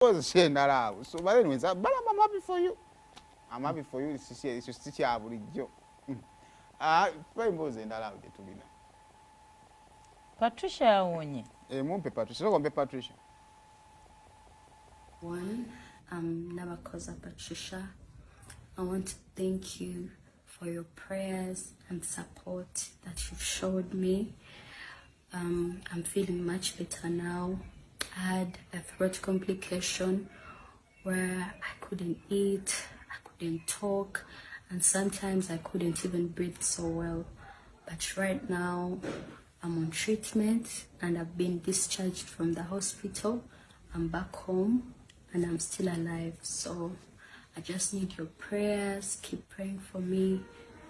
was saying that. So, but anyways, but I'm happy for you. I'm happy for you. It's just a joke. Very much in that out to be now. Patricia, wonye. Mumpe Patricia. So, mumpe Patricia. One, Nabakosa Patricia. I want to thank you for your prayers and support that you've showed me. I'm feeling much better now. I had a throat complication where I couldn't eat, I couldn't talk, and sometimes I couldn't even breathe so well. But right now, I'm on treatment and I've been discharged from the hospital. I'm back home and I'm still alive. So I just need your prayers. Keep praying for me.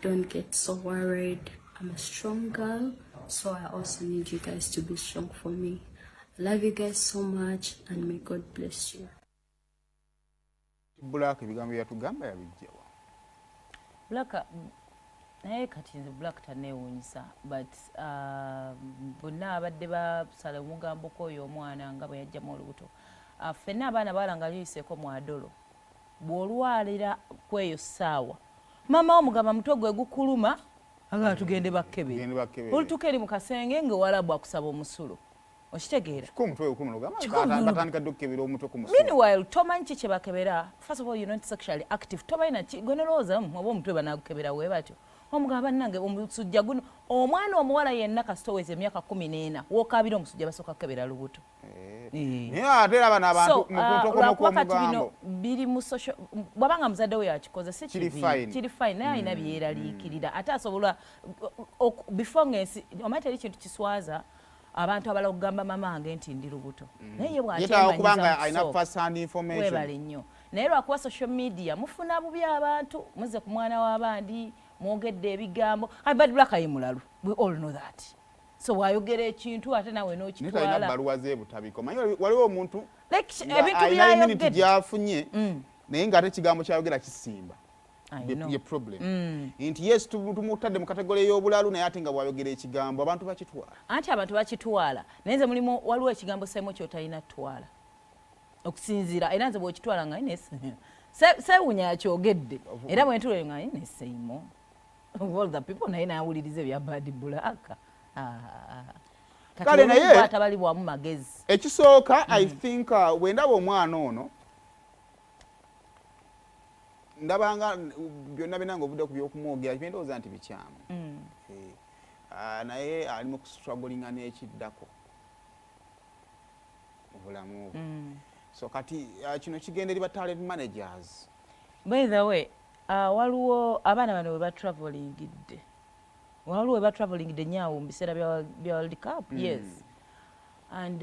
Don't get so worried. I'm a strong girl, so I also need you guys to be strong for me. I love you guys so much and may God bless you. Black bigambo yatugamba yabijjawa. Black naye kati nze Black taneewuunyisa but bonna abadde basala omugambo k'oyo omwana nga bwe yajjamu olubuto. Ffenna abaana baalanga liyiseeko mu adolo. Bw'olwalira kweyo ssaawa mama omugamba mutwe gwe gukuluma aga tugende bakkebere. Olutuuka eri mu kasenge ng'ewalabu akusaba omusulo. Okitegeera? Meanwhile, tomanyi ki kye bakebera. First of all, you're not sexually active. Tobalina gwe nolowooza oba omutwe banaagukebera we batyo. Omugamba nange omusujja guno omwana omuwala yenna kasita oweza emyaka 14 w'okaabira omusujja basooka kukebera lubuto. Naye ate aba n'abantu bino biri mu social bw'abanga muzadde we yakikoze si kiri fine naye alina byeraliikirira ate asobola before ng'ensi omanyi teri kintu kiswaza abantu abala okugamba mama wange nti ndi lubuto naye ye bw'akyewebale nnyo naye lwakuba social media mufuna bubi abantu muze ku mwana w'abandi mwogedde ebigambo Bad Black ayi mulalu we all know that. So wayogera ekintu ate nawe n'okitwala. Nita ina baluwa zeebutabiko. Manyi waliwo omuntu ebintu byayogedde gyafunye naye ng'ate kigambo kyayogera kisimba. Ye problem. Nti yes tumutadde mu kategori y'obulalu naye ate nga bwayogera ekigambo abantu bakitwala. Anti abantu bakitwala. Naye nze mulimu waliwo ekigambo semo ky'otalina twala. Okusinziira era nze bw'okitwala nga sewunya yakyogedde. Era bwe ntula nga seimo. All the people naye nawulirize bya Bad Black. Kale naye atabali bwamu magezi. Ekisooka I think wendaba omwana ono ndabanga byonna binanga obudde ku by'okumwogera ndowooza nti bikyamu. Naye ali mu kustrugglinga n'ekiddako mu bulamu bwe. So kati kino kigenda eri ba talent managers. By the way, waliwo abaana bano we batravelingidde. Waliwo we batravelingidde nnyo mu biseera bya World Cup. Yes. And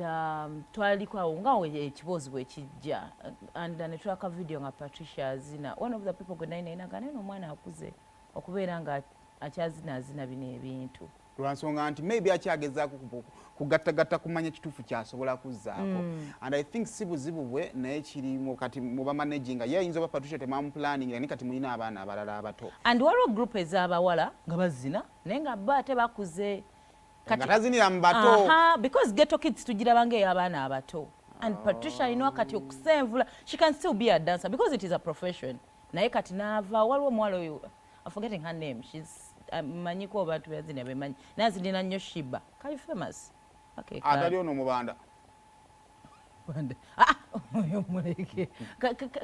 twaliko awo nga ekibuuzo bwe kijja and ne tulaka video nga Patricia azina. One of the people gwe nayinaga naye omwana akuze okubeera nga akyazinaazina bino ebintu. Lwansonga nti maybe akyagezaako kugattagatta kumanya kituufu kyasobola kuzzaako. And I think si buzibu bwe naye kirimu kati muba managinga ye ayinza oba Patricia temamu planning naye kati mulina abaana abalala abato. And waliwo group ez'abawala nga bazina naye nga bo ate bakuze. Katazinira mu bato. Because Ghetto Kids tugirabanga ey'abaana abato. And Patricia alina kati okusenvula. She can still be a dancer because it is a profession. Naye kati naava waliwo omuwala oyo I'm forgetting her name. She's manyiko abantu yazina bemanyi. Nazina nnyo Shiba. Kali famous. Okay. Atali ono mubanda. Oyo muleke.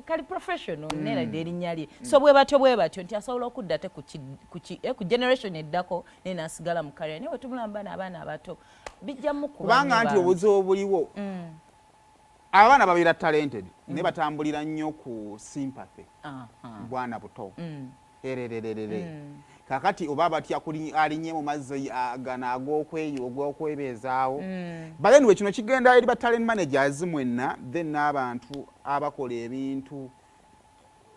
Kali professional nera erinnya lye. So bwe batyo nti asobola okudda ate ku generation eddako nena asigala mu career. Naye tumulamba abaana abato bijja mu kubanga nti obuzo obuliwo. Abaana babira talented ne batambulira nnyo ku sympathy. Bwana buto. Kakati oba batya alinye mu mazzi agana ag'okwebeezaawo. But anyway kino kigenda eri ba talent managers mwenna then n'abantu abakola ebintu.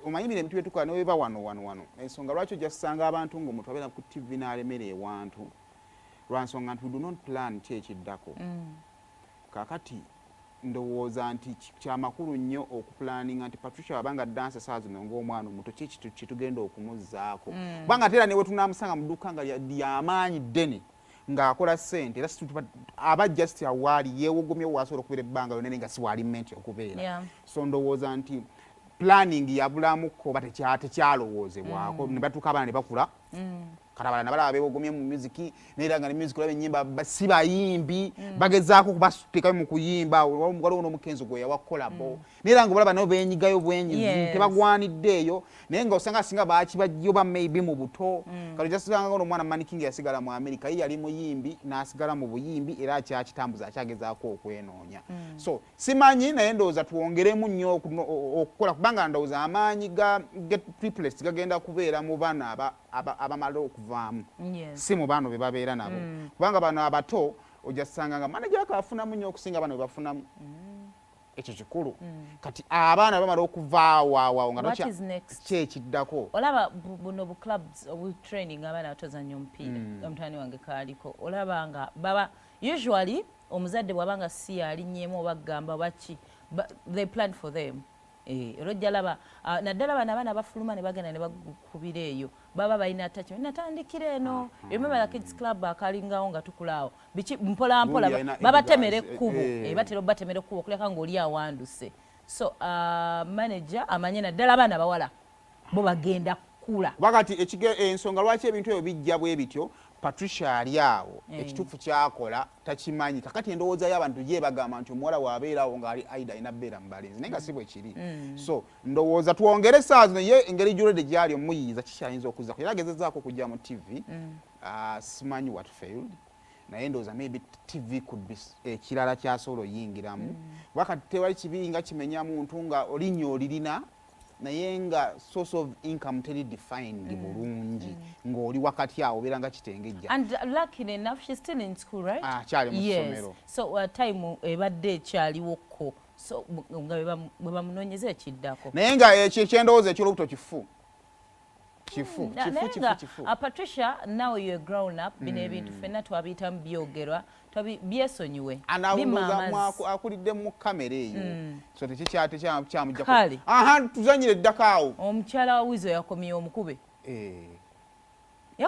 Omanyimira ebintu byetukola ne weba wano. Ensonga lwaki ojja kusanga abantu ng'omuntu abeera ku TV n'alemera ewantu. Lwansonga nti we do not plan ki ekiddako. Kakati ndowooza nti kyamakulu nnyo okupulaninga nti Patricia wabanga dansa saa zino ng'omwana omuto kitugenda okumuzzaako. Kubanga tera newe tunamusanga mu dduka nga ly'amaanyi ddene ng'akola ssente era aba just awaali yeewogomye waasobola okubeera ebbanga lyonna nga si waali menti okubeera so ndowooza nti planning yabulamuko oba tekyalowoozebwako ne batuuka abaana ne bakula kati abalala balaba beewogomye mu musiki naye nga ne musiki olaba ennyimba si bayimbi bagezaako kubasutikayo mu kuyimba waliwo n'omukenzi gwe yawakolabo naye nga olaba nabo beenyigayo bwenyizi tebagwanidde eyo naye nga osanga singa bakibajjo ba maybe mu buto kati kyasanga n'omwana Maniking yasigala mu America ye yali muyimbi n'asigala mu buyimbi era akyakitambuza akyagezaako okwenoonya so simanyi naye ndowooza twongeremu nnyo okukola kubanga ndowooza amaanyi ga triplets gagenda kubeera mu baana abamala okuvaamu si mu baana be babeera nabo kubanga bano abato ojasanga nga manager akafunamu nnyo okusinga bano be bafunamu ekyo kikulu kati abaana bamala okuvaawo nga kyekiddako olaba buno bu clubs obu training abaana batozanya omupiira omutani wange kaliko olaba nga baba usually omuzadde bwabanga si alinnyeemu oba gamba baki they plan for them olojja laba naddala bano abaana bafuluma ne bagenda ne bakubira eyo baba balina attachment natandikira eno remember the kids club akalingawo nga tukulaawo mpola mpola babatemera ekkubo batera obatemera ekkubo okuleka ng'oli awanduse so manager amanye naddala abaana bawala bo bagenda kula wakati ensonga lwaki ebintu ebyo bijja bwe bityo Patricia ali awo ekituufu kyakola takimanyi kakati endowooza y'abantu ye bagamba nti omuwala waabeerawo ng'ali aida alina bbeera mu balenzi naye nga si bwe kiri so ndowooza twongere essaawa zino ye engeri gy'olwedde gy'ali omuyiiza kikyayinza okuzzako era agezezaako okujja mu TV simanyi what failed naye ndowooza maybe TV could be ekirala kyasobola oyingiramu wakati tewali kibi nga kimenya muntu nga olinnya olirina naye nga source of income teri defined bulungi ng'oli wakati awo obeera nga kitengejja and lucky enough she's still in school right kyali mu ssomero so time ebadde ekyaliwoko so nga bwe bamunoonyeza ekiddako naye nga ekyendowooza ekyolubuto kifu Patricia now you're grown up bino ebintu ffenna twabiyitamu byogerwa byesonyiwe akulidde mu kamera eyo so tekikyamujja tuzanyire eddaka awo omukyala wa wizo yakomye omukube